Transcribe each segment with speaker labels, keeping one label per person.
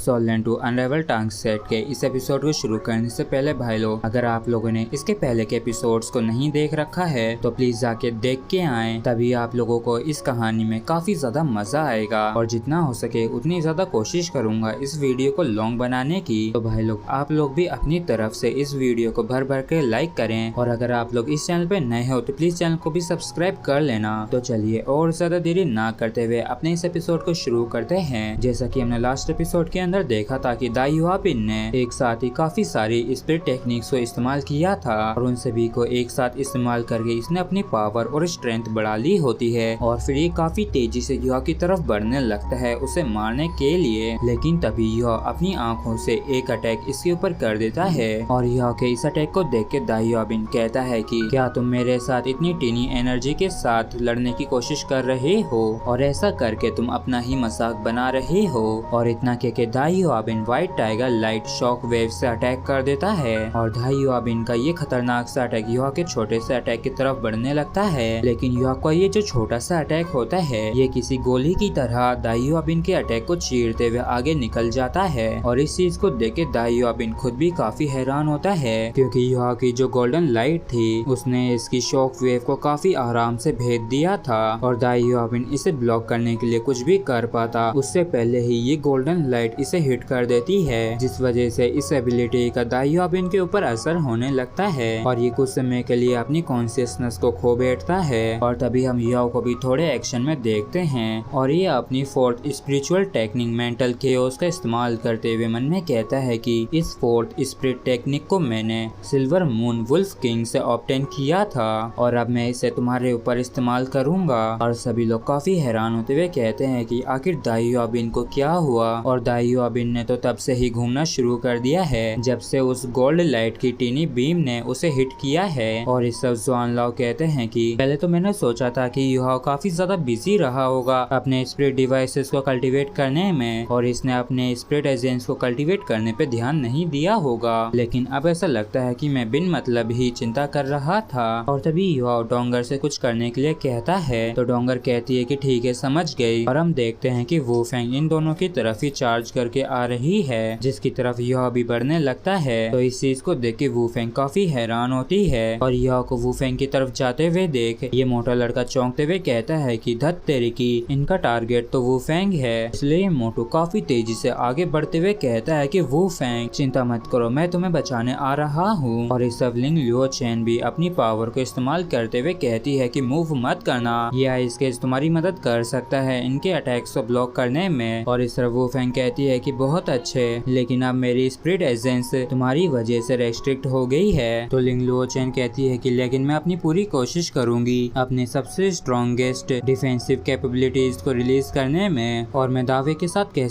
Speaker 1: Solan to अनरेवल टांग set के इस एपिसोड को शुरू करने से पहले भाई लोग, अगर आप लोगों ने इसके पहले के एपिसोड्स को नहीं देख रखा है तो प्लीज जाके देख के आए, तभी आप लोगों को इस कहानी में काफी ज्यादा मजा आएगा। और जितना हो सके उतनी ज्यादा कोशिश करूंगा इस वीडियो को लॉन्ग बनाने की। तो भाई लोग, आप लोग भी अपनी तरफ से इस वीडियो को भर भर के लाइक करें, और अगर आप लोग इस चैनल पे नए हो तो प्लीज चैनल को भी सब्सक्राइब कर लेना। तो चलिए और ज्यादा देरी ना करते हुए अपने इस एपिसोड को शुरू करते हैं। जैसा कि हमने लास्ट एपिसोड के अंदर देखा था कि दाई युआपिन ने एक साथ ही काफी सारी स्पिरिट टेक्निक्स को इस्तेमाल किया था, और उन सभी को एक साथ इस्तेमाल करके इसने अपनी पावर और स्ट्रेंथ बढ़ा ली होती है, और फिर ये काफी तेजी से युआ की तरफ बढ़ने लगता है उसे मारने के लिए। लेकिन तभी युआ अपनी आंखों से एक अटैक इसके ऊपर कर देता है, और युआ के इस अटैक को देख के दाई युआपिन कहता है कि क्या तुम मेरे साथ इतनी टीनी एनर्जी के साथ लड़ने की कोशिश कर रहे हो, और ऐसा करके तुम अपना ही मजाक बना रहे हो। और इतना के दाई युआपिन white tiger light shock wave से अटैक कर देता है, और दाई युआपिन का ये खतरनाक सा अटैक युआ के छोटे से अटैक की तरफ बढ़ने लगता है। लेकिन युआ का ये जो छोटा सा अटैक होता है ये किसी गोली की तरह दाई युआपिन के अटैक को चीरते हुए आगे निकल जाता है। और इस चीज को देख के दाई युआपिन खुद भी काफी हैरान होता है, क्योंकि युआ की जो गोल्डन लाइट थी उसने इसकी शॉक वेव को काफी आराम से भेद दिया था, और दाई युआपिन इसे ब्लॉक करने के लिए कुछ भी कर पाता उससे पहले ही ये गोल्डन लाइट इसे हिट कर देती है, जिस वजह से इस एबिलिटी का दाई युआपिन के ऊपर असर होने लगता है, और ये कुछ समय के लिए अपनी कॉन्शियसनेस को खो बैठता है। और तभी हम युआ को भी थोड़े एक्शन में देखते हैं, और ये अपनी fourth spiritual technique mental chaos का इस्तेमाल करते हुए मन में कहता है कि इस फोर्थ स्पिरिट टेक्निक को मैंने सिल्वर मून वुल्फ किंग से ऑब्टेन किया था, और अब मैं इसे तुम्हारे ऊपर इस्तेमाल करूंगा। और सभी लोग काफी हैरान होते हुए कहते हैं कि आखिर दाई युआपिन को क्या हुआ, और दाई युआपिन ने तो तब से ही घूमना शुरू कर दिया है जब से उस गोल्ड लाइट की टीनी बीम ने उसे हिट किया है। और इस सब जुआन लाओ कहते हैं कि पहले तो मैंने सोचा था कि युआ काफी ज्यादा बिजी रहा होगा अपने स्पिरिट डिवाइसेस को कल्टीवेट करने में, और इसने अपने स्पिरिट एजेंट्स को कल्टीवेट करने पे ध्यान नहीं दिया होगा। लेकिन अब ऐसा लगता है कि मैं बिन मतलब ही चिंता कर रहा था। और तभी युआ डोंगर से कुछ करने के लिए कहता है, तो डोंगर कहती है कि ठीक है, समझ गई। और हम देखते हैं कि वू फेंग इन दोनों की तरफ ही चार्ज करके आ रही है, जिसकी तरफ युआ भी बढ़ने लगता है। तो इस चीज को देख के वू फेंग काफी हैरान होती है, और युआ को वू फेंग की तरफ जाते हुए देख ये मोटा लड़का चौंकते हुए कहता है कि धत तेरी की, इनका टारगेट तो वू फेंग है। इसलिए मोटू काफी तेजी से आगे बढ़ते हुए कहता है कि वू फेंग चिंता मत करो, मैं तुम्हें बचाने आ रहा हूँ। और इस सब लिंग लियो चैन भी अपनी पावर को इस्तेमाल करते हुए कहती है कि मूव मत करना, ये आइस केज तुम्हारी मदद कर सकता है इनके अटैक्स को ब्लॉक करने में। और इस तरह वू फेंग कहती है कि बहुत अच्छे, लेकिन अब मेरी स्पिरिट एजेंस तुम्हारी वजह से रेस्ट्रिक्ट हो गई है। तो लिंग लियो चैन कहती है कि लेकिन मैं अपनी पूरी कोशिश करूंगी अपने सबसे स्ट्रॉन्गेस्ट डिफेंसिव कैपेबिलिटीज को रिलीज करने में, और मैं दावे के साथ कह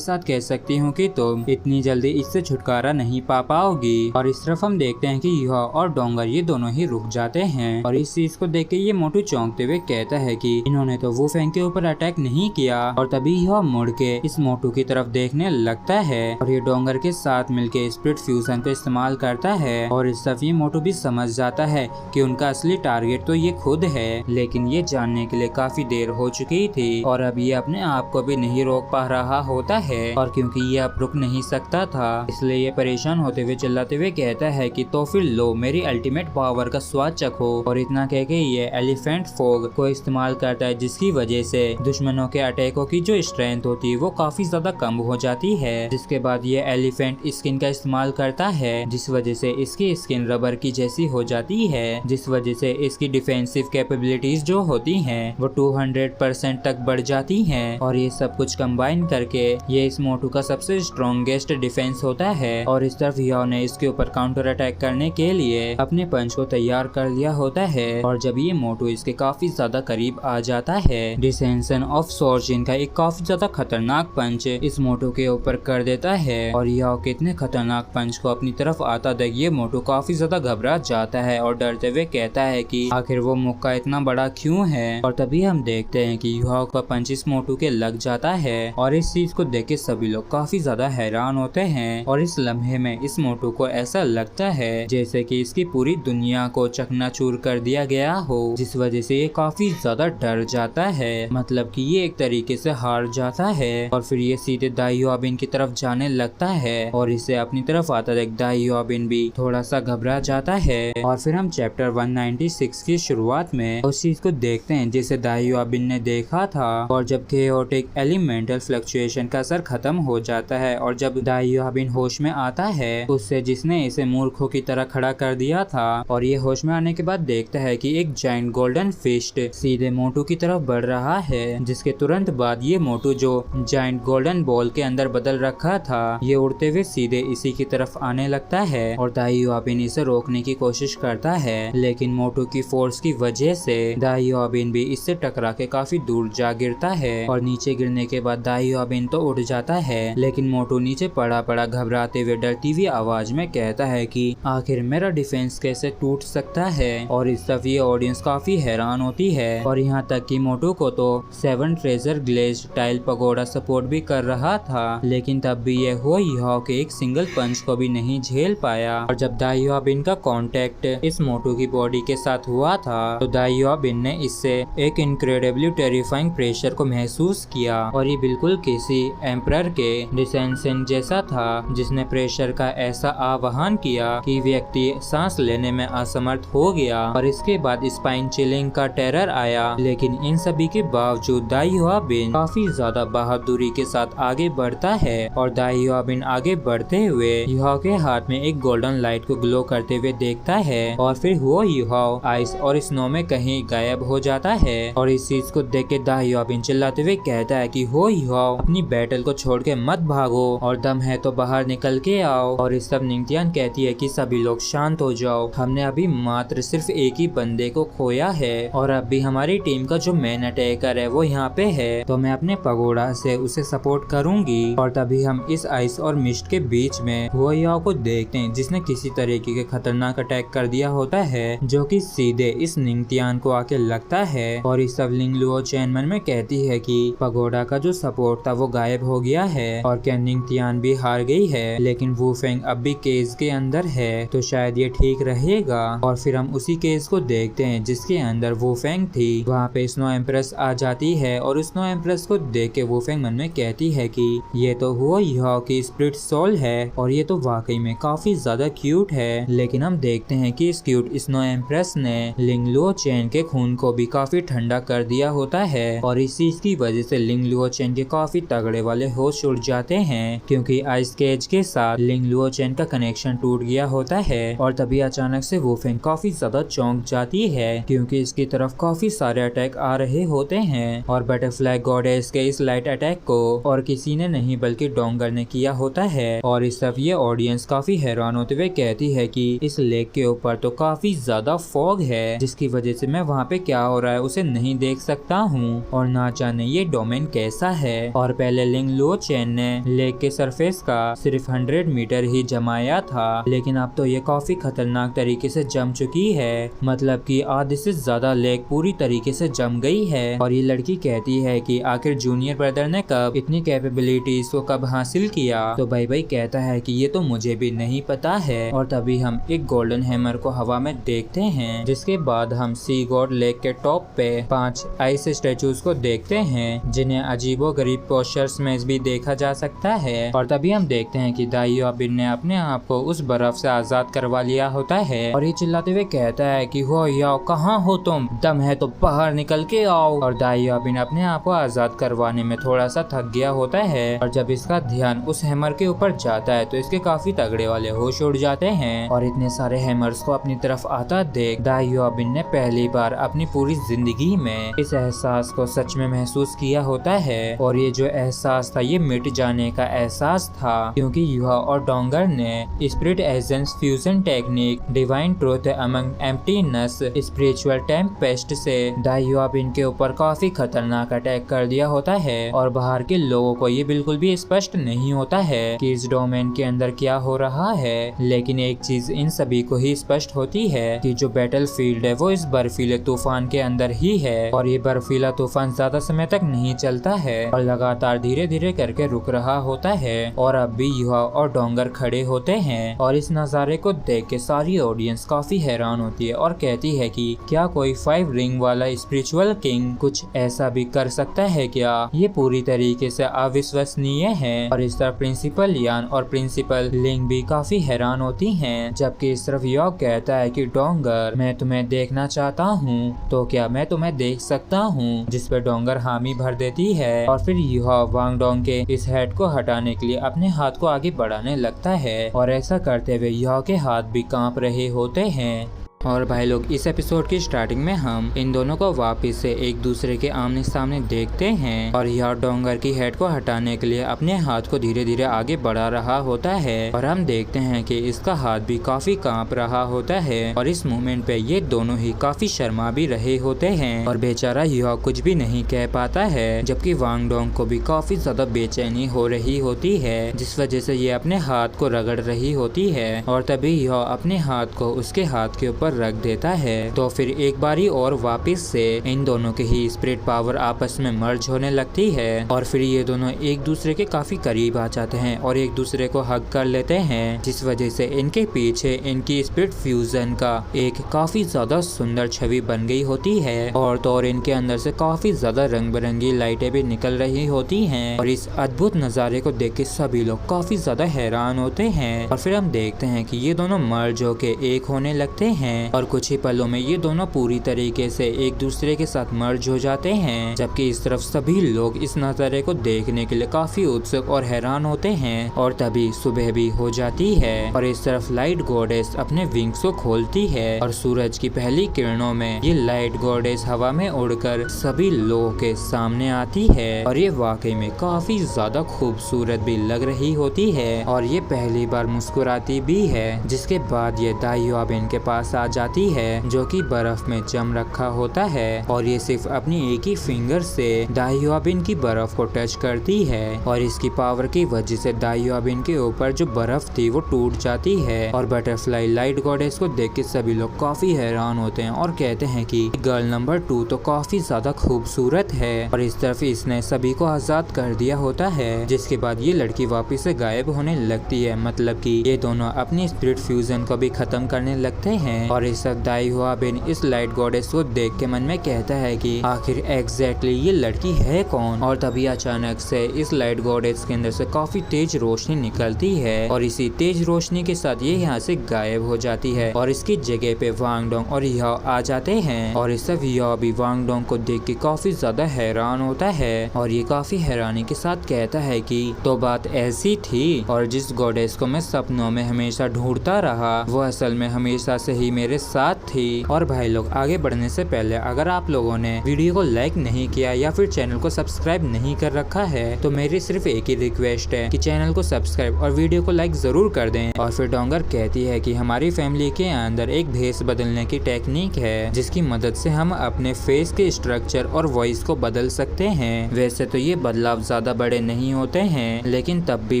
Speaker 1: सकती हूँ कि तुम इतनी जल्दी इससे छुटकारा नहीं पा पाओगी। और इस तरफ हम देखते हैं कि युआ और डोंगर ये दोनों ही रुक जाते हैं, और इस चीज को देख के ये मोटू चौंकते हुए कहता है कि इन्होंने तो वू फेंग के ऊपर अटैक नहीं किया। और तभी युआ मुड़ के इस मोटू की तरफ देखने लगता है, और ये डोंगर के साथ मिलके स्पिरिट फ्यूजन को इस्तेमाल करता है। और इस तरफ ये मोटू भी समझ जाता है कि उनका असली टारगेट तो ये खुद है, लेकिन ये जानने के लिए काफी देर हो चुकी थी, और अब ये अपने आप को भी नहीं रोक पा रहा होता है। और क्योंकि ये अब रुक नहीं सकता था, इसलिए ये परेशान होते हुए चिल्लाते हुए कहता है कि तो फिर लो मेरी अल्टीमेट पावर का स्वाद चखो। और इतना कह के ये एलिफेंट फोग को इस्तेमाल करता है, जिसकी वजह से दुश्मनों के अटैकों की जो स्ट्रेंथ होती है वो काफी ज्यादा कम हो जाती है। जिसके बाद ये एलिफेंट स्किन का इस्तेमाल करता है, जिस वजह से इसकी स्किन रबर की जैसी हो जाती है, जिस वजह से इसकी डिफेंसिव कैपेबिलिटीज जो होती हैं वो 200% तक बढ़ जाती हैं। और ये सब कुछ कंबाइन करके ये इस मोटू का सबसे स्ट्रॉन्गेस्ट डिफेंस होता है। और इस तरफ युआ ने इसके ऊपर काउंटर अटैक करने के लिए अपने पंच को तैयार कर लिया होता है, और जब ये मोटू इसके काफी ज्यादा करीब आ जाता है, डिसेंशन ऑफ सोर्जिन का एक काफी ज्यादा खतरनाक पंच इस मोटू के ऊपर कर देता है। और युआ के इतने खतरनाक पंच को अपनी तरफ आता देख ये मोटू काफी ज्यादा घबरा जाता है, और डरते हुए कहता है कि आखिर वो मुक्का इतना बड़ा क्यों है। और तभी हम देखते हैं कि युआ का पंच इस मोटू के लग जाता है, और इस चीज को देख के सभी लोग काफी ज्यादा हैरान होते हैं। और इस लम्हे में इस मोटू को ऐसा लगता है जैसे कि इसकी पूरी दुनिया को चकनाचूर कर दिया गया हो, जिस वजह से ये काफी ज्यादा डर जाता है, मतलब कि ये एक तरीके से हार जाता है। और फिर ये सीधे दाइयोबिन की तरफ जाने लगता है और इसे अपनी तरफ आता देख दाइयोबिन भी थोड़ा सा घबरा जाता है। और फिर हम चैप्टर 196 की शुरुआत में उस चीज को देखते हैं जिसे दाइयोबिन ने देखा था। और जब केओटिक एलिमेंटल फ्लक्चुएशन का असर खत्म हो जाता है और जब दाइयोबिन होश में आता है उससे जिसने इसे मूर्खों की तरह खड़ा कर दिया था, और ये होश में आने के बाद देखता है कि एक जाइंट गोल्डन फिस्ट सीधे मोटू की तरफ बढ़ रहा है, जिसके तुरंत बाद ये मोटू जो जाइंट गोल्डन बॉल के अंदर बदल रखा था ये उड़ते हुए सीधे इसी की तरफ आने लगता है। और दाइयोबिन इसे रोकने की कोशिश करता है, लेकिन मोटू की फोर्स की वजह से दाइयोबिन भी इससे टकरा के काफी दूर जा गिरता है। और नीचे गिरने के बाद दाइयोबिन तो उड़ जाता है, लेकिन मोटू नीचे पड़ा पड़ा घबराते हुए डरती हुई आवाज में कहता है कि आखिर मेरा डिफेंस कैसे टूट सकता है। और इस तरफ ये ऑडियंस काफी हैरान होती है, और यहाँ तक कि मोटू को तो 7 treasure glaze tile pagoda support भी कर रहा था, लेकिन तब भी ये हो याओ के एक सिंगल पंच को भी नहीं झेल पाया। और जब दाइयोबिन का कांटेक्ट इस मोटू की बॉडी के साथ हुआ था तो दाइयोबिन ने इससे एक इनक्रेडिबली टेरिफाइंग प्रेशर को महसूस किया, और ये बिल्कुल किसी एम्परर के डिसेंशन जैसा था जिसने प्रेशर का ऐसा आह्वान किया कि व्यक्ति सांस लेने में असमर्थ हो गया। और इसके बाद स्पाइन चिलिंग का टेरर आया, लेकिन इन सभी के बावजूद दाइयोबिन काफी ज्यादा बहादुरी के साथ आगे बढ़ता है। और दाइयोबिन आगे बढ़ते हुए युहाओ के हाथ में एक गोल्डन लाइट को ग्लो करते हुए देखता है, और फिर वो युहाओ आइस और स्नो में कहीं गायब हो जाता है। और इस चीज को देख के दाइयोबिन चिल्लाते हुए कहता है कि हो युहाओ अपनी बैटल को छोड़ के मत भागो, और दम है तो बाहर निकल के आओ। और इस सब निंगतियान कहती है कि सभी लोग शांत हो जाओ, हमने अभी मात्र सिर्फ एक ही बंदे को खोया है, और अब भी हमारी टीम का जो मेन अटैकर है वो यहाँ पे है, तो मैं अपने पगोड़ा से उसे सपोर्ट करूंगी। और तभी हम इस आइस और मिस्ट के बीच में हुआ याओ को देखते हैं जिसने किसी तरीके के खतरनाक अटैक कर दिया होता है, जो कि सीधे इस निंगतियान को आके लगता है। और इस सब लिंगलुओ चैनमन में कहती है कि पगोड़ा का जो सपोर्ट था वो गायब हो गया है, और क्या निंगतियान भी हार गई है, लेकिन वूफेंग अब भी केज के अंदर है, तो शायद ये ठीक रहेगा। और फिर हम उसी केज को देखते हैं जिसके अंदर वूफेंग थी। वहाँ पे स्नो एम्प्रेस आ जाती है, और स्नो एम्प्रेस को देख के वूफेंग मन में कहती है कि ये तो हुआ याओ की स्पिरिट सोल है, और ये तो वाकई में काफी ज्यादा क्यूट है। लेकिन हम देखते हैं कि इस क्यूट स्नो एम्प्रेस ने लिंगलुओ चैन के खून को भी काफी ठंडा कर दिया होता है, और इस चीज की वजह से लिंगलुओ चैन के काफी तगड़े वाले होश उड़ जाते हैं, क्योंकि आइस केज के साथ लिंगलुओ चैन का कनेक्शन टूट गया होता है। और तभी अचानक से वूफेंग काफी ज्यादा चौंक जाती है, क्योंकि इसकी तरफ काफी सारे अटैक आ रहे होते हैं, और बटरफ्लाई गॉडेस के इस लाइट अटैक को और किसी ने नहीं बल्कि डोंगर ने किया होता है। और इस तरफ ये ऑडियंस काफी हैरान होते हुए कहती है कि इस लेक के ऊपर तो काफी ज्यादा फॉग है, जिसकी वजह से मैं वहाँ पे क्या हो रहा है उसे नहीं देख सकता हूँ, और ना जाने ये डोमेन कैसा है। और पहले लिंगलुओ चैन ने लेक के सरफेस का सिर्फ 100 मीटर ही जमाया था, लेकिन अब तो ये काफी खतरनाक तरीके से जम चुकी है, मतलब कि आधे से ज्यादा लेक पूरी तरीके से जम गई है। और ये लड़की कहती है कि आखिर जूनियर ब्रदर ने कब इतनी कैपेबिलिटीज को कब हासिल किया, तो भाई कहता है कि ये तो मुझे भी नहीं पता है। और तभी हम एक गोल्डन हैमर को हवा में देखते हैं, जिसके बाद हम सी गॉड लेक के टॉप पे 5 आइस स्टेचूज को देखते हैं, जिन्हें अजीबो गरीब पोस्चर्स में भी देखा जा सकता है। और तभी हम देखते हैं कि दाइयोबिन ने अपने आप को उस बर्फ से आजाद करवा लिया होता है, और ये चिल्लाते हुए कहता है कि हो याओ कहाँ हो तुम, दम है तो बाहर निकल के आओ। और दाइयोबिन अपने आप को आजाद करवाने में थोड़ा सा थक गया होता है, और जब इसका ध्यान उस हैमर के ऊपर जाता है तो इसके काफी तगड़े वाले होश उड़ जाते हैं। और इतने सारे हैमर्स को अपनी तरफ आता देख दाइयोबिन ने पहली बार अपनी पूरी जिंदगी में इस एहसास को सच में महसूस किया होता है, और ये जो एहसास था ये मिट जाने का एहसास था, क्योंकि युहाओ और डोंगर ने spirit essence fusion technique divine truth among emptiness spiritual Tempest से दाइयोबिन के ऊपर काफी खतरनाक अटैक कर दिया होता है। और बाहर के लोगों को ये बिल्कुल भी स्पष्ट नहीं होता है कि इस डोमेन के अंदर क्या हो रहा है, लेकिन एक चीज इन सभी को ही स्पष्ट होती है कि जो बैटल फील्ड है वो इस बर्फीले तूफान के अंदर ही है, और ये बर्फीला तूफान ज्यादा समय तक नहीं चलता है और लगातार धीरे धीरे करके रुक रहा होता है। और अब भी युहाओ और डोंगर खड़े होते हैं, और इस नजारे को देख के सारी ऑडियंस काफी हैरान होती है और कहती है कि क्या कोई 5 रिंग वाला स्पिरिचुअल किंग कुछ ऐसा भी कर सकता है क्या। ये पूरी तरीके तरीके से अविश्वसनीय है। और इस तरफ प्रिंसिपल यान और प्रिंसिपल लिंग भी काफी हैरान होती हैं, जबकि इस तरफ यॉ कहता है कि डोंगर मैं तुम्हें देखना चाहता हूँ, तो क्या मैं तुम्हें देख सकता हूँ, जिस पर डोंगर हामी भर देती है। और फिर यॉ वांग डोंग के इस हेड को हटाने के लिए अपने हाथ को आगे बढ़ाने लगता है और ऐसा करते हुए यॉ के हाथ भी कांप रहे होते हैं। और भाई लोग, इस एपिसोड की स्टार्टिंग में हम इन दोनों को वापस से एक दूसरे के आमने सामने देखते हैं और यह डोंगर की हेड को हटाने के लिए अपने हाथ को धीरे धीरे आगे बढ़ा रहा होता है और हम देखते हैं कि इसका हाथ भी काफी कांप रहा होता है। और इस मोमेंट पे ये दोनों ही काफी शर्मा भी रहे होते हैं और बेचारा यह कुछ भी नहीं कह पाता है, जबकि वांग डोंग को भी काफी ज्यादा बेचैनी हो रही होती है, जिस वजह से ये अपने हाथ को रगड़ रही होती है। और तभी यह अपने हाथ को उसके हाथ के ऊपर रख देता है। तो फिर एक बारी और वापस से इन दोनों के ही स्पिरिट पावर आपस में मर्ज होने लगती है और फिर ये दोनों एक दूसरे के काफी करीब आ जाते हैं और एक दूसरे को हग कर लेते हैं, जिस वजह से इनके पीछे इनकी स्पिरिट फ्यूजन का एक काफी ज्यादा सुंदर छवि बन गई होती है। और तो और इनके अंदर से काफी ज्यादा रंग बिरंगी लाइटें भी निकल रही होती हैं और इस अद्भुत नजारे को देख के सभी लोग काफी ज्यादा हैरान होते हैं। और फिर हम देखते हैं कि ये दोनों मर्ज होके एक होने लगते हैं और कुछ ही पलों में ये दोनों पूरी तरीके से एक दूसरे के साथ मर्ज हो जाते हैं, जबकि इस तरफ सभी लोग इस नजारे को देखने के लिए काफी उत्सुक और हैरान होते हैं। और तभी सुबह भी हो जाती है और इस तरफ लाइट गॉडेस अपने विंग्स को खोलती है और सूरज की पहली किरणों में ये लाइट गॉडेस हवा में उड़कर सभी लोगों के सामने आती है और ये वाकई में काफी ज्यादा खूबसूरत भी लग रही होती है और ये पहली बार मुस्कुराती भी है, जिसके बाद ये दाइयोबिन के पास आ जाती है जो कि बर्फ में जम रखा होता है और ये सिर्फ अपनी एक ही फिंगर से दाइयोबिन की बर्फ को टच करती है और इसकी पावर की वजह से दाइयोबिन के ऊपर जो बर्फ थी वो टूट जाती है। और बटरफ्लाई लाइट गॉडेस को देख के सभी लोग काफी हैरान होते हैं और कहते हैं कि गर्ल नंबर 2 तो काफी ज्यादा खूबसूरत है। और इस तरफ इसने सभी को आजाद कर दिया होता है, जिसके बाद ये लड़की वापिस से गायब होने लगती है, मतलब कि ये दोनों अपनी स्पिरिट फ्यूजन को भी खत्म करने लगते हैं। और इस दाइयोबिन इस लाइट गॉडेस को देख के मन में कहता है कि आखिर एग्जैक्टली ये लड़की है कौन। और तभी अचानक से इस लाइट गॉडेस के अंदर से काफी तेज रोशनी निकलती है और इसी तेज रोशनी के साथ ये यहाँ से गायब हो जाती है और इसकी जगह पे वांग डोंग और यह आ जाते हैं। और इस सब यह भी वांग डोंग को देख के काफी ज्यादा हैरान होता है और ये काफी हैरानी के साथ कहता है कि तो बात ऐसी थी और जिस गॉडेस को मैं सपनों में हमेशा ढूंढता रहा वो असल में हमेशा से ही मेरे साथ थी। और भाई लोग, आगे बढ़ने से पहले अगर आप लोगों ने वीडियो को लाइक नहीं किया या फिर चैनल को सब्सक्राइब नहीं कर रखा है तो मेरी सिर्फ एक ही रिक्वेस्ट है कि चैनल को सब्सक्राइब और वीडियो को लाइक जरूर कर दें। और फिर डोंगर कहती है कि हमारी फैमिली के अंदर एक भेस बदलने की टेक्निक है जिसकी मदद से हम अपने फेस के स्ट्रक्चर और वॉइस को बदल सकते हैं। वैसे तो ये बदलाव ज्यादा बड़े नहीं होते हैं, लेकिन तब भी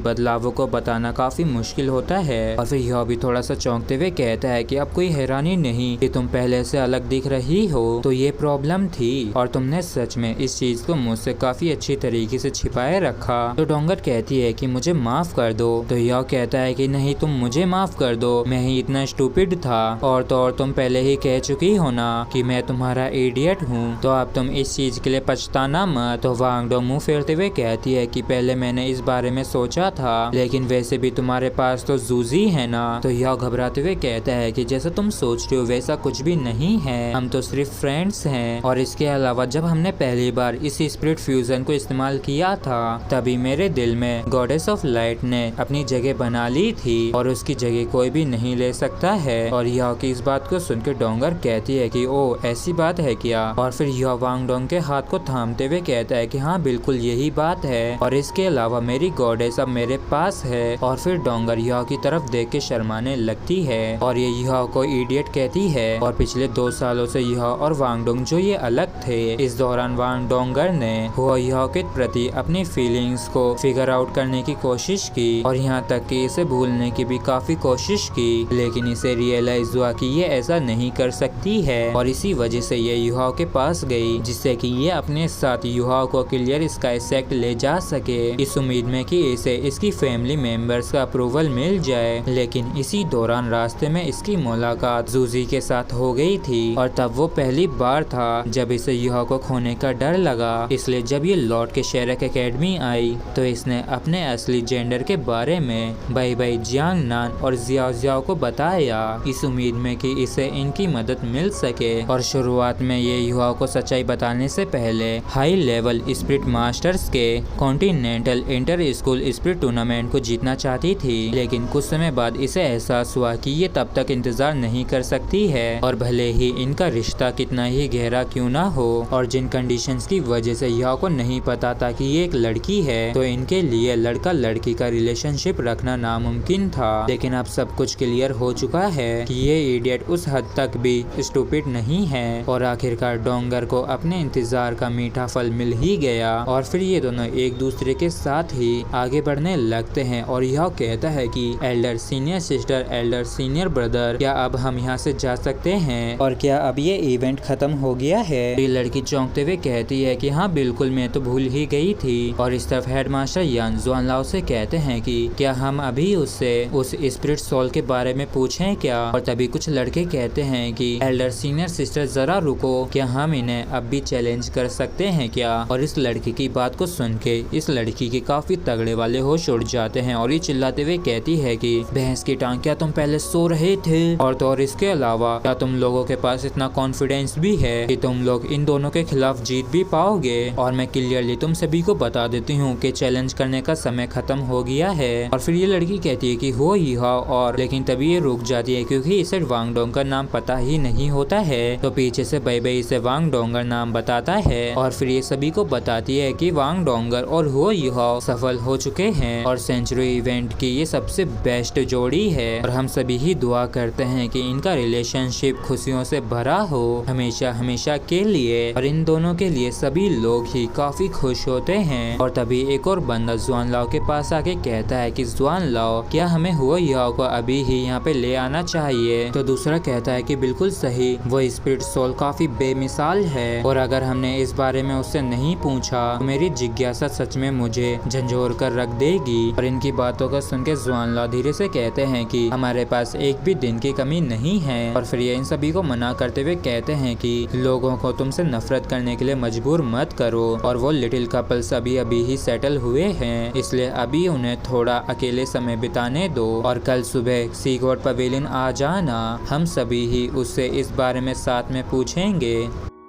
Speaker 1: बदलावों को बताना काफी मुश्किल होता है। और फिर यह भी थोड़ा सा चौंकते हुए कहता है कि अब कोई हैरानी नहीं कि तुम पहले से अलग दिख रही हो, तो ये प्रॉब्लम थी और तुमने सच में इस चीज को मुझसे काफी अच्छी तरीके से छिपाए रखा। तो डोंगर कहती है कि मुझे माफ कर दो, तो यह कहता है कि नहीं, तुम मुझे माफ कर दो, मैं ही इतना स्टूपिड था और तो और तुम पहले ही कह चुकी हो ना कि मैं तुम्हारा इडियट हूँ, तो अब तुम इस चीज के लिए पछताना मत। तो वांग डोंग मुंह फेरते हुए कहती है कि पहले मैंने इस बारे में सोचा था, लेकिन वैसे भी तुम्हारे पास तो जूजी है ना। तो यह घबराते हुए कहता है कि जैसा तुम सोच रहे हो वैसा कुछ भी नहीं है, हम तो सिर्फ फ्रेंड्स हैं। और इसके अलावा जब हमने पहली बार इस स्पिरिट फ्यूजन को इस्तेमाल किया था तभी मेरे दिल में गॉडेस ऑफ लाइट ने अपनी जगह बना ली थी और उसकी जगह कोई भी नहीं ले सकता है। और यह की इस बात को सुनकर डोंगर कहती है कि ओ ऐसी बात है क्या। और फिर यह वांग डोंग के हाथ को थामते हुए कहता है कि हाँ बिल्कुल यही बात है और इसके अलावा मेरी गॉडेस अब मेरे पास है। और फिर डोंगर यह की तरफ देख के शर्माने लगती है और ये यह को इडियट कहती है। और पिछले 2 सालों से यह और वांग डोंग जो ये अलग थे, इस दौरान वांग डोंगर ने यह के प्रति अपनी फीलिंग्स को फिगर आउट करने की कोशिश की और यहाँ तक कि इसे भूलने की भी काफी कोशिश की, लेकिन इसे रियलाइज हुआ कि ये ऐसा नहीं कर सकती है और इसी वजह से ये युहाओ के पास गई, जिससे कि ये अपने साथ युहाओ को क्लियर स्काई सेक्ट ले जा सके, इस उम्मीद में कि इसे इसकी फैमिली मेंबर्स का अप्रूवल मिल जाए। लेकिन इसी दौरान रास्ते में इसकी मुलाकात मुलाकात जूजी के साथ हो गई थी और तब वो पहली बार था जब इसे युहा को खोने का डर लगा। इसलिए जब ये लौट के शेरक एकेडमी आई तो इसने अपने असली जेंडर के बारे में बाई बाई जियांग नान और जियाओ जियाओ को बताया, इस उम्मीद में कि इसे इनकी मदद मिल सके। और शुरुआत में ये युहा को सच्चाई बताने से पहले हाई लेवल स्पिरिट मास्टर्स के continental inter school spirit tournament को जीतना चाहती थी, लेकिन कुछ समय बाद इसे एहसास हुआ कि ये तब तक इंतजार नहीं कर सकती है और भले ही इनका रिश्ता कितना ही गहरा क्यों ना हो और जिन कंडीशंस की वजह से युहा को नहीं पता था कि ये एक लड़की है, तो इनके लिए लड़का लड़की का रिलेशनशिप रखना नामुमकिन था। लेकिन अब सब कुछ क्लियर हो चुका है कि ये इडियट उस हद तक भी स्टूपिड नहीं है और आखिरकार डोंगर को अपने इंतजार का मीठा फल मिल ही गया और फिर ये दोनों एक दूसरे के साथ ही आगे बढ़ने लगते हैं। और यह कहता है कि Elder senior sister, Elder senior brother, क्या अब हम यहाँ से जा सकते हैं और क्या अब ये इवेंट खत्म हो गया है? ये लड़की चौंकते हुए कहती है कि हाँ बिल्कुल, मैं तो भूल ही गई थी। और इस तरफ हेडमास्टर यान जुआनलाओ से कहते हैं कि क्या हम अभी उससे उस स्पिरिट सोल के बारे में पूछें क्या? और तभी कुछ लड़के कहते हैं कि एल्डर सीनियर सिस्टर जरा रुको, क्या हम इन्हें अब भी चैलेंज कर सकते हैं क्या? और इस लड़की की बात को सुन के इस लड़की के काफी तगड़े वाले होश उड़ जाते हैं और ये चिल्लाते हुए कहती है कि भैंस की टांग, क्या तुम पहले सो रहे थे? और तो और इसके अलावा क्या तुम लोगों के पास इतना कॉन्फिडेंस भी है कि तुम लोग इन दोनों के खिलाफ जीत भी पाओगे? और मैं क्लियरली तुम सभी को बता देती हूँ कि चैलेंज करने का समय खत्म हो गया है। और फिर ये लड़की कहती है कि हो ही हाँ, और लेकिन तभी ये रुक जाती है क्योंकि इसे वांग डोंग का नाम पता ही नहीं होता है। तो पीछे से बाई बाई इसे वांग डोंगर नाम बताता है और फिर ये सभी को बताती है कि वांग डोंगर और हो युहाओ सफल हो चुके हैं और सेंचुरी इवेंट की ये सबसे बेस्ट जोड़ी है और हम सभी ही दुआ करते हैं कि इनका रिलेशनशिप खुशियों से भरा हो हमेशा हमेशा के लिए। और इन दोनों के लिए सभी लोग ही काफी खुश होते हैं। और तभी एक और बंदा जुआनलाओ के पास आके कहता है कि जुआनलाओ, क्या हमें हुआ युहाओ को अभी ही यहाँ पे ले आना चाहिए? तो दूसरा कहता है कि बिल्कुल सही, वो स्पिरिट सोल काफी बेमिसाल है और अगर हमने इस बारे में उससे नहीं पूछा तो मेरी जिज्ञासा सच में मुझे झंझोर कर रख देगी। और इनकी बातों को सुन के जुआनलाओ धीरे से कहते हैं कि हमारे पास एक भी दिन की कमी नहीं है। और फिर ये इन सभी को मना करते हुए कहते हैं कि लोगों को तुमसे नफरत करने के लिए मजबूर मत करो और वो लिटिल कपल्स अभी अभी ही सेटल हुए हैं, इसलिए अभी उन्हें थोड़ा अकेले समय बिताने दो और कल सुबह सी गॉड पवेलियन आ जाना, हम सभी ही उससे इस बारे में साथ में पूछेंगे।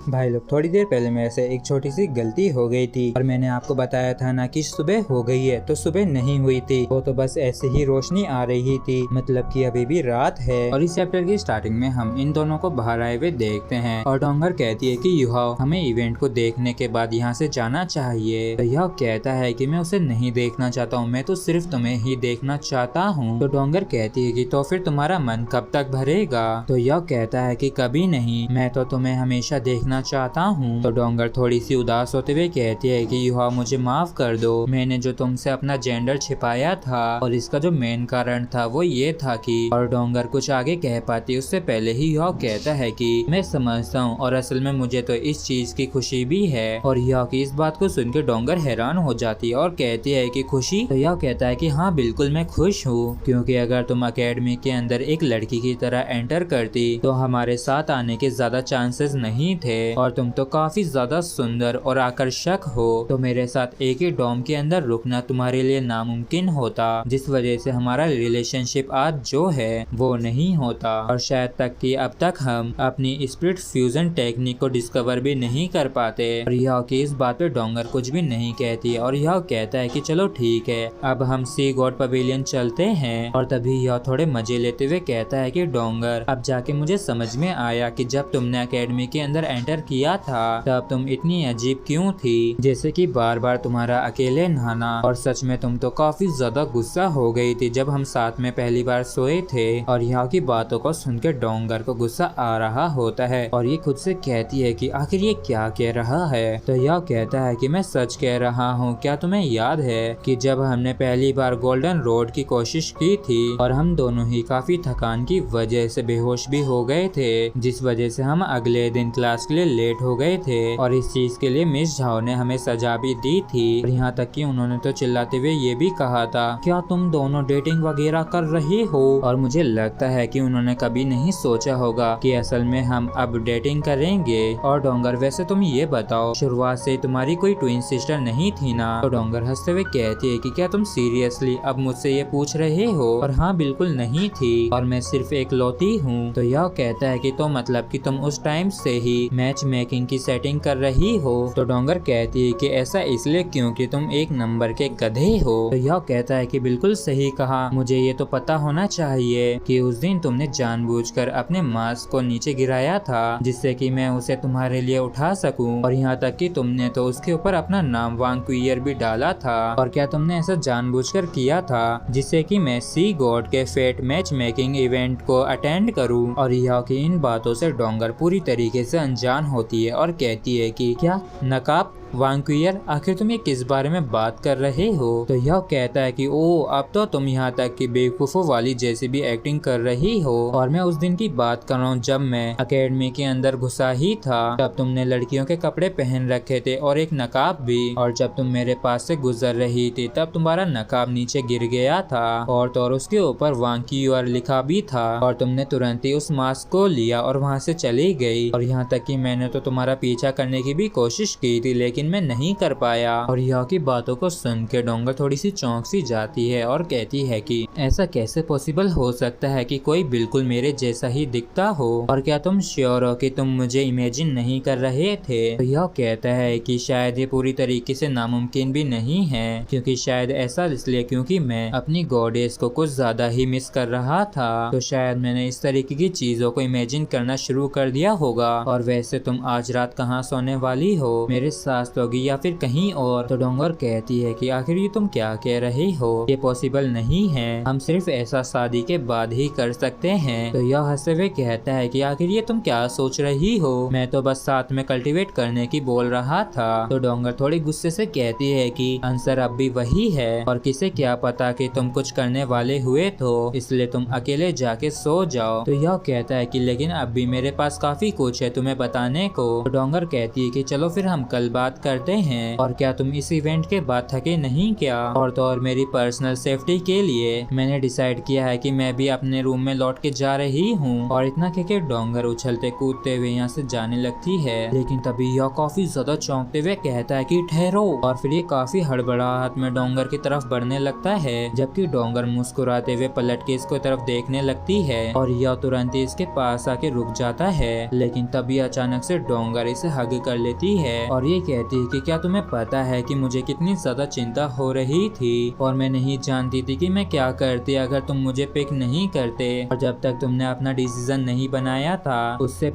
Speaker 1: भाई लोग, थोड़ी देर पहले मेरे से एक छोटी सी गलती हो गई थी और मैंने आपको बताया था ना कि सुबह हो गई है, तो सुबह नहीं हुई थी, वो तो बस ऐसे ही रोशनी आ रही थी, मतलब कि अभी भी रात है। और इस चैप्टर की स्टार्टिंग में हम इन दोनों को बाहर आए हुए देखते हैं और डोंगर कहती है कि युहाओ, हमें इवेंट को देखने के बाद यहाँ से जाना चाहिए। तो युहाओ कहता है कि मैं उसे नहीं देखना चाहता हूँ, मैं तो सिर्फ तुम्हें ही देखना चाहता हूँ। तो डोंगर कहती है कि तो फिर तुम्हारा मन कब तक भरेगा? तो युहाओ कहता है कि कभी नहीं, मैं तो तुम्हें हमेशा देखना चाहता हूँ। तो डोंगर थोड़ी सी उदास होते हुए कहती है कि युहा, मुझे माफ कर दो, मैंने जो तुमसे अपना जेंडर छिपाया था और इसका जो मेन कारण था वो ये था कि। और डोंगर कुछ आगे कह पाती उससे पहले ही युहा कहता है कि मैं समझता हूँ और असल में मुझे तो इस चीज की खुशी भी है। और युहा की इस बात को सुनकर डोंगर हैरान हो जाती है और कहती है कि खुशी? तो युहा कहता है कि हाँ बिल्कुल मैं खुश हूँ, क्योंकि अगर तुम अकेडमी के अंदर एक लड़की की तरह एंटर करती तो हमारे साथ आने के ज्यादा चांसेस नहीं थे और तुम तो काफी ज्यादा सुंदर और आकर्षक हो, तो मेरे साथ एक ही डॉम के अंदर रुकना तुम्हारे लिए नामुमकिन होता, जिस वजह से हमारा रिलेशनशिप आज जो है वो नहीं होता। और शायद तक कि अब तक हम अपनी स्पिरिट फ्यूजन टेक्निक को डिस्कवर भी नहीं कर पाते। और यह की इस बात पे डोंगर कुछ भी नहीं कहती और यह कहता है कि चलो ठीक है, अब हम सी गॉड पवेलियन चलते हैं। और तभी यह थोड़े मजे लेते हुए कहता है कि डोंगर, अब जाके मुझे समझ में आया कि जब तुमने अकेडमी के अंदर एंटर किया था तब तुम इतनी अजीब क्यों थी, जैसे कि बार बार तुम्हारा अकेले नहाना। और सच में तुम तो काफी ज्यादा गुस्सा हो गई थी जब हम साथ में पहली बार सोए थे। और यहाँ की बातों को सुनकर डोंगर को गुस्सा आ रहा होता है और ये खुद से कहती है कि आखिर ये क्या कह रहा है। तो यह कहता है कि मैं सच कह रहा हूँ, क्या तुम्हें याद है कि जब हमने पहली बार गोल्डन रोड की कोशिश की थी और हम दोनों ही काफी थकान की वजह से बेहोश भी हो गए थे, जिस वजह से हम अगले दिन क्लास के के लिए लेट हो गए थे और इस चीज के लिए मिस झाओ ने हमें सजा भी दी थी। और यहाँ तक कि उन्होंने तो चिल्लाते हुए ये भी कहा था, क्या तुम दोनों डेटिंग वगैरह कर रही हो? और मुझे लगता है कि उन्होंने कभी नहीं सोचा होगा कि असल में हम अब डेटिंग करेंगे। और डोंगर वैसे तुम ये बताओ, शुरुआत से तुम्हारी कोई ट्विन सिस्टर नहीं थी ना? तो डोंगर हंसते हुए कहती है कि क्या तुम सीरियसली अब मुझसे ये पूछ रहे हो? और हाँ, बिल्कुल नहीं थी और मैं सिर्फ एक लौती हूँ। तो यह कहता है कि तो मतलब कि तुम उस टाइम से ही मैच मेकिंग की सेटिंग कर रही हो? तो डोंगर कहती है कि ऐसा इसलिए क्योंकि तुम एक नंबर के गधे हो। तो यह कहता है कि बिल्कुल सही कहा, मुझे ये तो पता होना चाहिए कि उस दिन तुमने जानबूझकर अपने मास्क को नीचे गिराया था जिससे कि मैं उसे तुम्हारे लिए उठा सकूं। और यहाँ तक कि तुमने तो उसके ऊपर अपना नाम वांकुइयर भी डाला था। और क्या तुमने ऐसा जानबूझकर किया था जिससे कि मैं सी गॉड के फेट मैच मेकिंग इवेंट को अटेंड करूं? और यह कि इन बातों से डोंगर पूरी तरीके से अनजान होती है और कहती है कि क्या नकाब वांकुइयर, आखिर तुम ये किस बारे में बात कर रहे हो? तो यह कहता है कि ओ, अब तो तुम यहाँ तक कि बेवकूफों वाली जैसी भी एक्टिंग कर रही हो। और मैं उस दिन की बात कर रहा हूँ जब मैं एकेडमी के अंदर घुसा ही था, तब तुमने लड़कियों के कपड़े पहन रखे थे और एक नकाब भी। और जब तुम मेरे पास से गुजर रही थी तब तुम्हारा नकाब नीचे गिर गया था और तो उसके ऊपर वांकुइयर लिखा भी था। और तुमने तुरंत ही उस मास्क को लिया और वहाँ से चली गई। और यहाँ तक कि मैंने तो तुम्हारा पीछा करने की भी कोशिश की थी लेकिन मैं नहीं कर पाया। और यह की बातों को सुन के डोंगर थोड़ी सी चौंक सी जाती है और कहती है कि ऐसा कैसे पॉसिबल हो सकता है कि कोई बिल्कुल मेरे जैसा ही दिखता हो? और क्या तुम श्योर हो कि तुम मुझे इमेजिन नहीं कर रहे थे? तो यह कहता है कि शायद ये पूरी तरीके से नामुमकिन भी नहीं है, क्योंकि शायद ऐसा इसलिए क्योंकि मैं अपनी गॉडेस को कुछ ज्यादा ही मिस कर रहा था। तो शायद मैंने इस तरीके की चीजों को इमेजिन करना शुरू कर दिया होगा। और वैसे तुम आज रात कहाँ सोने वाली हो? मेरे साथ सोगी या फिर कहीं और? तो डोंगर कहती है कि आखिर ये तुम क्या कह रही हो? ये पॉसिबल नहीं है, हम सिर्फ ऐसा शादी के बाद ही कर सकते हैं। तो यह हंसते हुए कहता है कि आखिर ये तुम क्या सोच रही हो? मैं तो बस साथ में कल्टीवेट करने की बोल रहा था। तो डोंगर थोड़ी गुस्से से कहती है कि आंसर अब भी वही है और किसे क्या पता कि तुम कुछ करने वाले हुए तो इसलिए तुम अकेले जाके सो जाओ। तो यह कहता है कि लेकिन अब भी मेरे पास काफी कुछ है तुम्हें बताने को। तो डोंगर कहती है कि चलो फिर हम कल बात करते हैं। और क्या तुम इस इवेंट के बाद थके नहीं क्या? और तो और मेरी पर्सनल सेफ्टी के लिए मैंने डिसाइड किया है कि मैं भी अपने रूम में लौट के जा रही हूँ। और इतना कहकर डोंगर उछलते कूदते हुए यहाँ से जाने लगती है। लेकिन तभी यह काफी ज्यादा चौंकते हुए कहता है कि ठहरो। और फिर ये काफी हड़बड़ाहट में डोंगर की तरफ बढ़ने लगता है, जबकि डोंगर मुस्कुराते हुए पलट के इसको तरफ देखने लगती है और यह तुरंत ही इसके पास आके रुक जाता है। लेकिन तभी अचानक से डोंगर इसे हग कर लेती है और ये कहती है कि क्या तुम्हें पता है कि मुझे कितनी ज्यादा चिंता हो रही थी और मैं नहीं जानती थी कि मैं क्या करती अगर तुम मुझे पिक नहीं करते। और जब तक तुमने अपना डिसीजन नहीं बनाया था उससे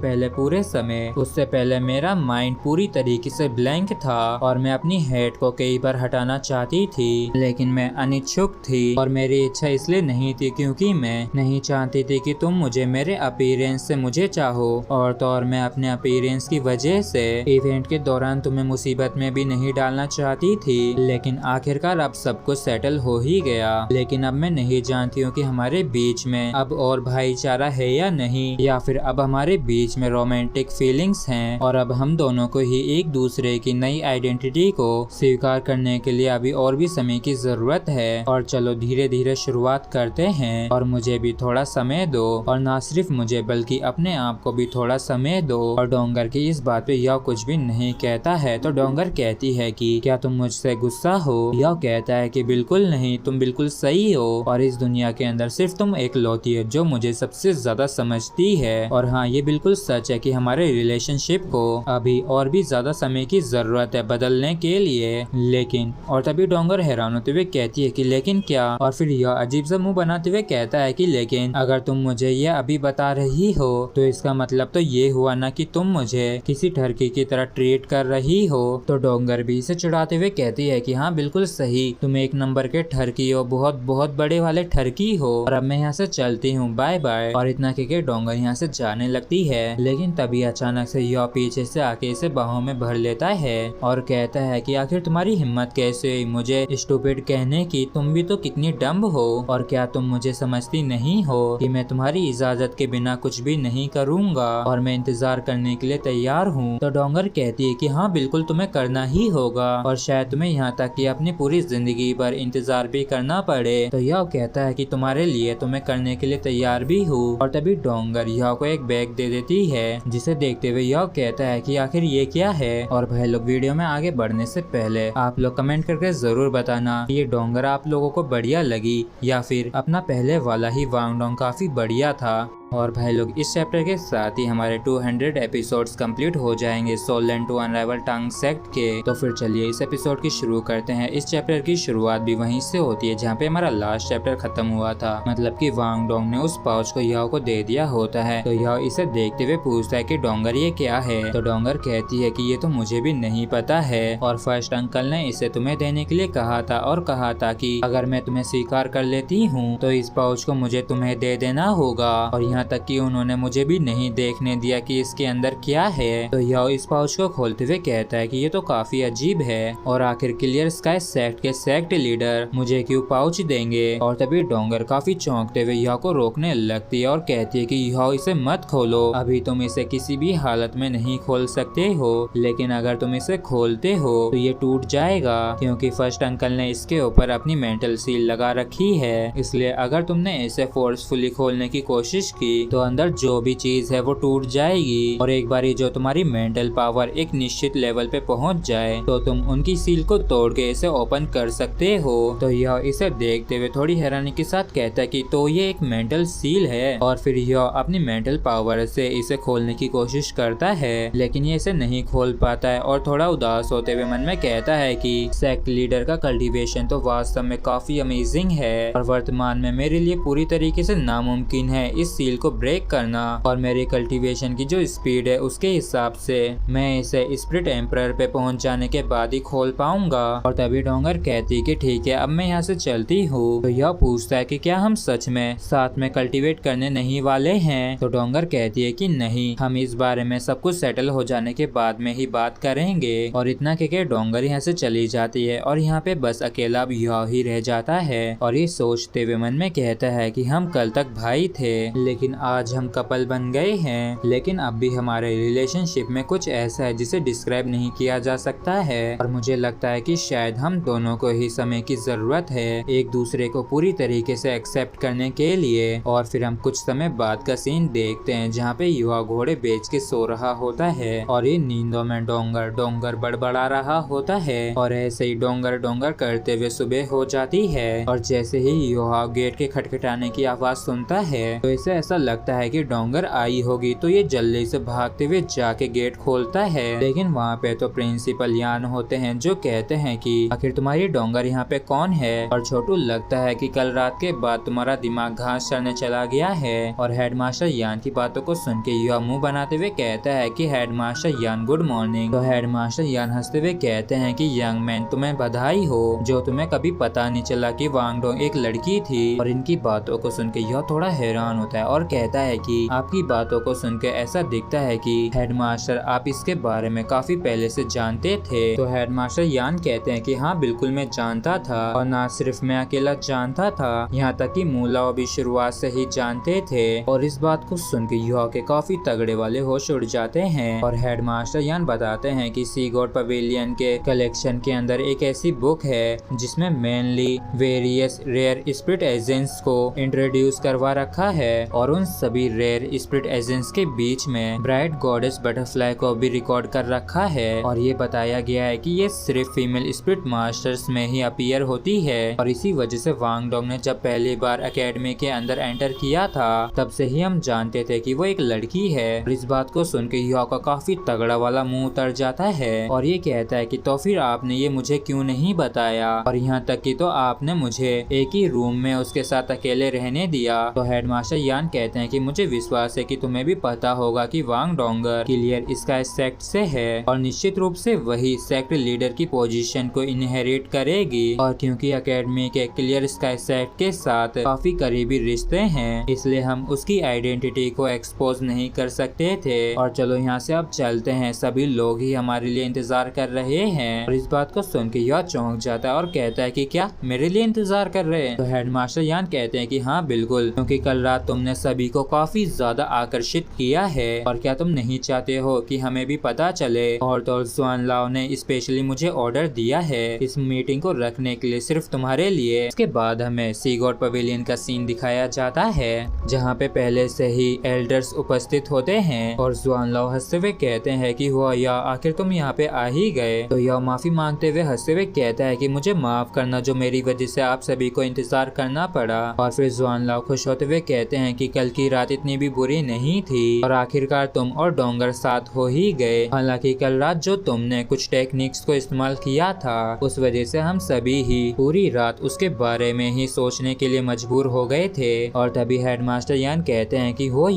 Speaker 1: पहले मेरा माइंड पूरी तरीके से ब्लैंक था और मैं अपनी हेड को कई बार हटाना चाहती थी लेकिन मैं अनिच्छुक थी। और मेरी इच्छा इसलिए नहीं थी क्योंकि मैं नहीं चाहती थी कि तुम मुझे मेरे अपीयरेंस से मुझे चाहो। और तो और मैं अपने अपीयरेंस की वजह से इवेंट के दौरान तुम्हें मुसीबत में भी नहीं डालना चाहती थी। लेकिन आखिरकार अब सब कुछ सेटल हो ही गया। लेकिन अब मैं नहीं जानती हूँ कि हमारे बीच में अब और भाईचारा है या नहीं, या फिर अब हमारे बीच में रोमांटिक फीलिंग्स हैं और अब हम दोनों को ही एक दूसरे की नई आइडेंटिटी को स्वीकार करने के लिए अभी और भी समय की जरूरत है। और चलो धीरे धीरे शुरुआत करते हैं और मुझे भी थोड़ा समय दो, और ना सिर्फ मुझे बल्कि अपने आप को भी थोड़ा समय दो। और डोंगर की इस बात पे यह कुछ भी नहीं कहता है। तो डोंगर कहती है कि क्या तुम मुझसे गुस्सा हो? यह कहता है कि बिल्कुल नहीं, तुम बिल्कुल सही हो और इस दुनिया के अंदर सिर्फ तुम एक लौती है जो मुझे सबसे ज्यादा समझती है। और हाँ, ये बिल्कुल सच है कि हमारे रिलेशनशिप को अभी और भी ज्यादा समय की जरूरत है बदलने के लिए। लेकिन और तभी डोंगर हैरान होते हुए कहती है कि लेकिन क्या? और फिर यह अजीब सा मुंह बनाते हुए कहता है कि लेकिन अगर तुम मुझे यह अभी बता रही हो तो इसका मतलब तो ये हुआ ना कि तुम मुझे किसी ठरकी की तरह ट्रीट कर रही हो। हो। तो डोंगर भी इसे चिढ़ाते हुए कहती है कि हाँ बिल्कुल सही, तुम एक नंबर के ठरकी हो, बहुत बहुत बड़े वाले ठरकी हो, और अब मैं यहाँ से चलती हूँ, बाय बाय। और इतना कहकर डोंगर यहाँ से जाने लगती है, लेकिन तभी अचानक से यो पीछे से आके इसे बाहों में भर लेता है और कहता है कि आखिर तुम्हारी हिम्मत कैसे हुई मुझे स्टूपिड कहने की, तुम भी तो कितनी डम्ब हो, और क्या तुम मुझे समझती नहीं हो कि मैं तुम्हारी इजाजत के बिना कुछ भी नहीं करूँगा और मैं इंतजार करने के लिए तैयार हूँ। तो डोंगर कहती है कि हाँ बिल्कुल तुम्हें करना ही होगा, और शायद तुम्हें यहाँ तक कि अपनी पूरी जिंदगी भर इंतजार भी करना पड़े। तो यह कहता है कि तुम्हारे लिए तो मैं करने के लिए तैयार भी हूँ। और तभी डोंगर यह को एक बैग दे देती है, जिसे देखते हुए यह कहता है कि आखिर ये क्या है। और भाई लोग, वीडियो में आगे बढ़ने से पहले आप लोग कमेंट करके जरूर बताना कि ये डोंगर आप लोगों को बढ़िया लगी या फिर अपना पहले वाला ही वांग डोंग काफी बढ़िया था। और भाई लोग, इस चैप्टर के साथ ही हमारे 200 एपिसोड्स कंप्लीट हो जाएंगे सोल लैंड टू अनराइवल टांग सेक्ट के। तो फिर चलिए इस एपिसोड की शुरू करते हैं। इस चैप्टर की शुरुआत भी वहीं से होती है जहाँ पे हमारा लास्ट चैप्टर खत्म हुआ था, मतलब कि वांग डोंग ने उस पाउच को याओ को दे दिया होता है। तो याओ इसे देखते हुए पूछता है कि डोंगर ये क्या है। तो डोंगर कहती है कि ये तो मुझे भी नहीं पता है, और फर्स्ट अंकल ने इसे तुम्हें देने के लिए कहा था और कहा था कि अगर मैं तुम्हें स्वीकार कर लेती हूँ तो इस पाउच को मुझे तुम्हें दे देना होगा। और यहाँ तक कि उन्होंने मुझे भी नहीं देखने दिया कि इसके अंदर क्या है। तो याओ इस पाउच को खोलते हुए कहता है कि ये तो काफी अजीब है, और आखिर क्लियर स्काई सेक्ट के सेक्ट लीडर मुझे क्यों पाउच देंगे। और तभी डोंगर काफी चौंकते हुए याओ को रोकने लगती है और कहती है कि याओ इसे मत खोलो, अभी तुम इसे किसी भी हालत में नहीं खोल सकते हो, लेकिन अगर तुम इसे खोलते हो तो ये टूट जाएगा, क्योंकि फर्स्ट अंकल ने इसके ऊपर अपनी मेंटल सील लगा रखी है। इसलिए अगर तुमने इसे फोर्सफुली खोलने की कोशिश की तो अंदर जो भी चीज है वो टूट जाएगी, और एक बार जो तुम्हारी मेंटल पावर एक निश्चित लेवल पे पहुंच जाए तो तुम उनकी सील को तोड़ के इसे ओपन कर सकते हो। तो यह इसे देखते हुए थोड़ी हैरानी के साथ कहता है कि तो ये एक मेंटल सील है। और फिर यह अपनी मेंटल पावर से इसे खोलने की कोशिश करता है, लेकिन ये इसे नहीं खोल पाता है, और थोड़ा उदास होते हुए मन में कहता है कि सेक्ट लीडर का कल्टीवेशन तो वास्तव में काफी अमेजिंग है, और वर्तमान में मेरे लिए पूरी तरीके से नामुमकिन है इस सील को ब्रेक करना, और मेरी कल्टीवेशन की जो स्पीड है उसके हिसाब से मैं इसे स्पिरिट एम्परर पे पहुंच जाने के बाद ही खोल पाऊंगा। और तभी डोंगर कहती कि ठीक है अब मैं यहाँ से चलती हूँ। तो यह पूछता है कि क्या हम सच में साथ में कल्टीवेट करने नहीं वाले हैं। तो डोंगर कहती है कि नहीं, हम इस बारे में सब कुछ सेटल हो जाने के बाद में ही बात करेंगे। और इतना कहकर डोंगर यहाँ से चली जाती है, और यहाँ पे बस अकेला अब यह ही रह जाता है, और ये सोचते हुए मन में कहता है कि हम कल तक भाई थे, लेकिन आज हम कपल बन गए हैं, लेकिन अब भी हमारे रिलेशनशिप में कुछ ऐसा है जिसे डिस्क्राइब नहीं किया जा सकता है। और मुझे लगता है कि शायद हम दोनों को ही समय की जरूरत है एक दूसरे को पूरी तरीके से एक्सेप्ट करने के लिए। और फिर हम कुछ समय बाद का सीन देखते हैं जहाँ पे युवा घोड़े बेच के सो रहा होता है, और ये नींदों में डोंगर बड़बड़ा रहा होता है, और ऐसे ही डोंगर करते हुए सुबह हो जाती है। और जैसे ही युवा गेट के खटखटाने की आवाज सुनता है तो इसे ऐसा लगता है कि डोंगर आई होगी, तो ये जल्दी से भागते हुए जाके गेट खोलता है। लेकिन वहाँ पे तो प्रिंसिपल यान होते हैं जो कहते हैं कि आखिर तुम्हारी डोंगर यहाँ पे कौन है। और छोटू लगता है कि कल रात के बाद तुम्हारा दिमाग घास चढ़ने चला गया है। और हेडमास्टर यान की बातों को सुन के यह मुंह बनाते हुए कहता है कि हेडमास्टर यान गुड मॉर्निंग। तो हेडमास्टर यान हंसते हुए कहते हैं कि यंग मैन तुम्हें बधाई हो, जो तुम्हें कभी पता नहीं चला कि वांग डोंग एक लड़की थी। और इनकी बातों को सुन के यह थोड़ा हैरान होता है और कहता है कि आपकी बातों को सुन के ऐसा दिखता है कि हेडमास्टर आप इसके बारे में काफी पहले से जानते थे। तो हेडमास्टर यान कहते हैं कि हाँ बिल्कुल मैं जानता था, और ना सिर्फ मैं अकेला जानता था, यहाँ तक कि मूलाओ भी शुरुआत से ही जानते थे। और इस बात को सुन के युवा के काफी तगड़े वाले होश उड़ जाते हैं। और हेडमास्टर यान बताते हैं कि सी गॉड पवेलियन के कलेक्शन के अंदर एक ऐसी बुक है जिसमें mainly various rare spirit agents को इंट्रोड्यूस करवा रखा है, और उन सभी रेयर स्पिरिट एजेंट्स के बीच में ब्राइट गॉडेस बटरफ्लाई को भी रिकॉर्ड कर रखा है। और ये बताया गया है कि ये सिर्फ फीमेल स्पिरिट मास्टर्स में ही अपीयर होती है, और इसी वजह से वांग डोंग ने जब पहली बार एकेडमी के अंदर एंटर किया था तब से ही हम जानते थे कि वो एक लड़की है। और इस बात को सुन के युवा का काफी तगड़ा वाला मुंह उतर जाता है, और ये कहता है कि तो फिर आपने ये मुझे क्यों नहीं बताया, और यहाँ तक कि तो आपने मुझे एक ही रूम में उसके साथ अकेले रहने दिया। तो हेडमास्टर यान कहते हैं कि मुझे विश्वास है कि तुम्हें भी पता होगा कि वांग डोंगर क्लियर स्काई सेक्ट से है और निश्चित रूप से वही सेक्ट लीडर की पोजीशन को इनहेरिट करेगी। और क्योंकि एकेडमी के क्लियर स्काई सेक्ट के साथ काफी करीबी रिश्ते हैं, इसलिए हम उसकी आइडेंटिटी को एक्सपोज नहीं कर सकते थे। और चलो यहाँ से अब चलते हैं, सभी लोग ही हमारे लिए इंतजार कर रहे हैं। और इस बात को सुन के यह चौंक जाता है और कहता है कि क्या मेरे लिए इंतजार कर रहे हैं? तो हेडमास्टर यान कहते हैं कि हाँ बिल्कुल, क्योंकि कल रात तुमने सभी को काफी ज्यादा आकर्षित किया है और क्या तुम नहीं चाहते हो कि हमें भी पता चले? और तो जुआन लाओ ने स्पेशली मुझे ऑर्डर दिया है इस मीटिंग को रखने के लिए, सिर्फ तुम्हारे लिए। इसके बाद हमें सी गॉड पवेलियन का सीन दिखाया जाता है जहाँ पे पहले से ही एल्डर्स उपस्थित होते हैं और जुआन लाओ हंसते हुए कहते हैं कि हुआ या आखिर तुम यहाँ पे आ ही गए। तो यह माफी मांगते हुए हंसते हुए कहता है कि मुझे माफ करना, जो मेरी वजह से आप सभी को इंतजार करना पड़ा। और फिर जुआन लाओ खुश होते हुए कहते हैं कि कल की रात इतनी भी बुरी नहीं थी और आखिरकार तुम और डोंगर साथ हो ही गए। हालांकि कल रात जो तुमने कुछ टेक्निक्स को इस्तेमाल किया था, उस वजह से हम सभी ही पूरी रात उसके बारे में ही सोचने के लिए मजबूर हो गए थे। और तभी हेडमास्टर यान कहते हैं कि हो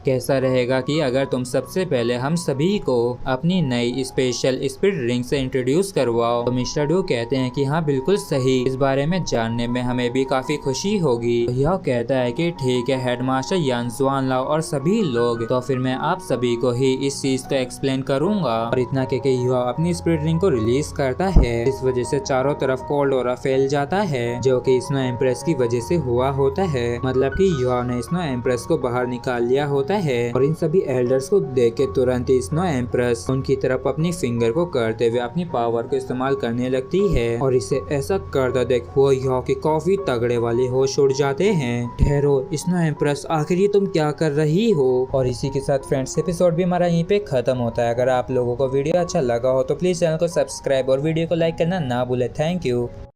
Speaker 1: कैसा रहेगा कि अगर तुम सबसे पहले हम सभी को अपनी नई स्पेशल स्पिरिट रिंग से इंट्रोड्यूस करवाओ? तो मिस्टर डू कहते हैं कि हाँ बिल्कुल सही, इस बारे में जानने में हमें भी काफी खुशी होगी। तो यह कहता है कि ठीक है हेडमास्टर यान, जुआन लाओ और सभी लोग, तो फिर मैं आप सभी को ही इस चीज को एक्सप्लेन करूंगा। और इतना कहके युवा अपनी स्पिरिट रिंग को रिलीज करता है। इस वजह से चारों तरफ कोल्ड ऑरा फैल जाता है, जो कि स्नो एम्प्रेस की वजह से हुआ होता है। मतलब कि युवा ने स्नो एम्प्रेस को बाहर निकाल लिया होता है और इन सभी एल्डर्स को देख के तुरंत ही स्नो एम्प्रेस उनकी तरफ अपनी फिंगर को करते हुए अपनी पावर को इस्तेमाल करने लगती है। और इसे ऐसा करता देख वो युवा के काफी तगड़े वाले होश उड़ जाते हैं। ठहरो स्नो एम्प्रेस, आखिर ये तुम क्या कर रही हो? और इसी के साथ फ्रेंड्स एपिसोड भी हमारा यहीं पे खत्म होता है। अगर आप लोगों को वीडियो अच्छा लगा हो तो प्लीज चैनल को सब्सक्राइब और वीडियो को लाइक करना ना भूले। Thank you.